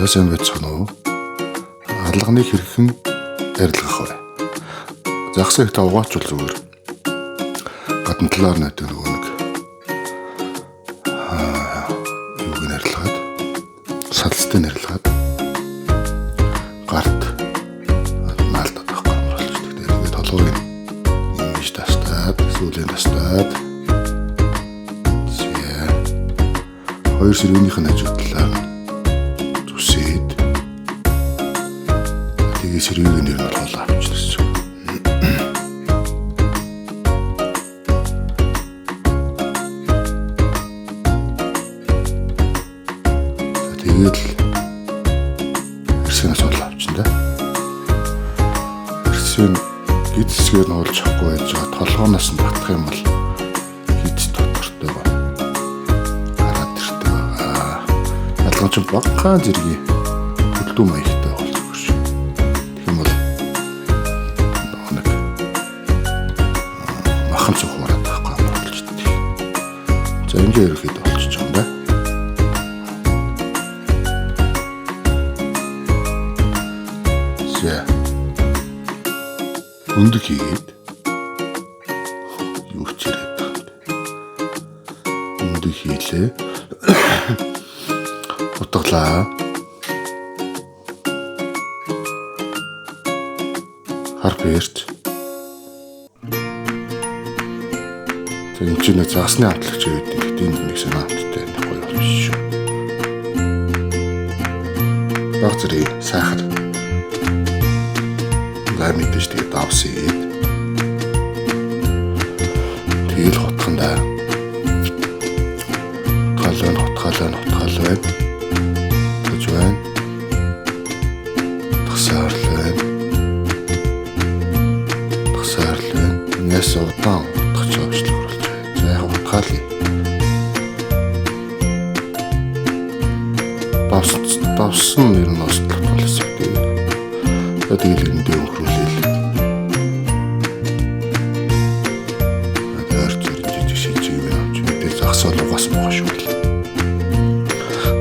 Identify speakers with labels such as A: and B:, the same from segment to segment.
A: сайн байцгаана уу? Алганы хэрхэн арилгах вэ? Загсаа их та угаачвал зүгээр. Гадна талаар нэг юуг арилгаад, салстыг арилгаад, гарт наалдаад авах юм болж байна. Тэгээд толгойн ингэж тастаад, сүүлийн тастаад. Хоёр сэргийнх нь ажиглалаа. Зүсээд. Тэгээд сэргийг нэр нь болгоо авчихсан. Тэгээд эрсгэнээс бол авчихна да. Эрсгэн гидсгээр нь олж авахгүй байж байгаа толгооноос нь татах юм бол гидс дотортой байна. Ялган ч багахан зэргийн хөдөлгөөн маягтай болж байгаа шүү. Тэгэх юм бол нэг махан цог хараад байхгүй болж дээ. За ингээ ерөөхдөө болчихж байгаа юм да. За өндөг хийгээд юу ч яриад байгаа юм. Өндөг хийлээ. Утгалаа. Хар бэрч. Тэгвэл нэг заасны хамтлагч яваад ингээд энэ нэг санааттай байхгүй болж шүү. Баг зэрэг сахар. Мэдээж тэгээд давсыг. Тэгэл хотхондаа. Утгалаа. Гэж байна. Тасаарлаа. Нэс удаан утгаж авчлах болж байна. За яг утгаалъя. Давсан нэр нь ослох болсон гэдэг. Тэгээд энэ дээр өнгөрүүлээ. Загсаалгаас байгаа шүү.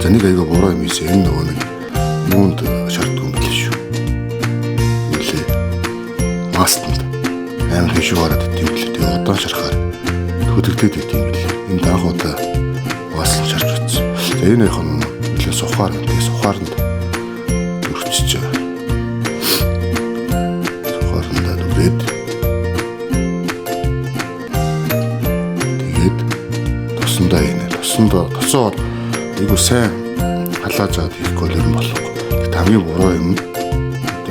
A: За нэг аяга буруу юм ийс энэ нөгөө нэг муунд шаарддаг юм биш шүү. Нилээ мастанд амар хэшүү гараад идэв лээ. Тэгээ удаан шарахаар хөдөлгдөд идэв лээ. Энэ даахуудаа угаасан шарж утсан. За энэ их нь нилээ сухаар сухаарнд өрчөж байгаа. Сухаарнд нүрээд тосоо айгу сайн халааж аваад хийхгүй л юм болохгүй. Тэгт хамгийн буруу юм.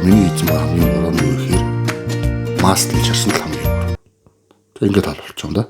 A: Миний эзэн хамгийн буруу нь юу гэхээр мастл чарсан л хамгийн буруу. Тэг ингээд тал болчихсон да.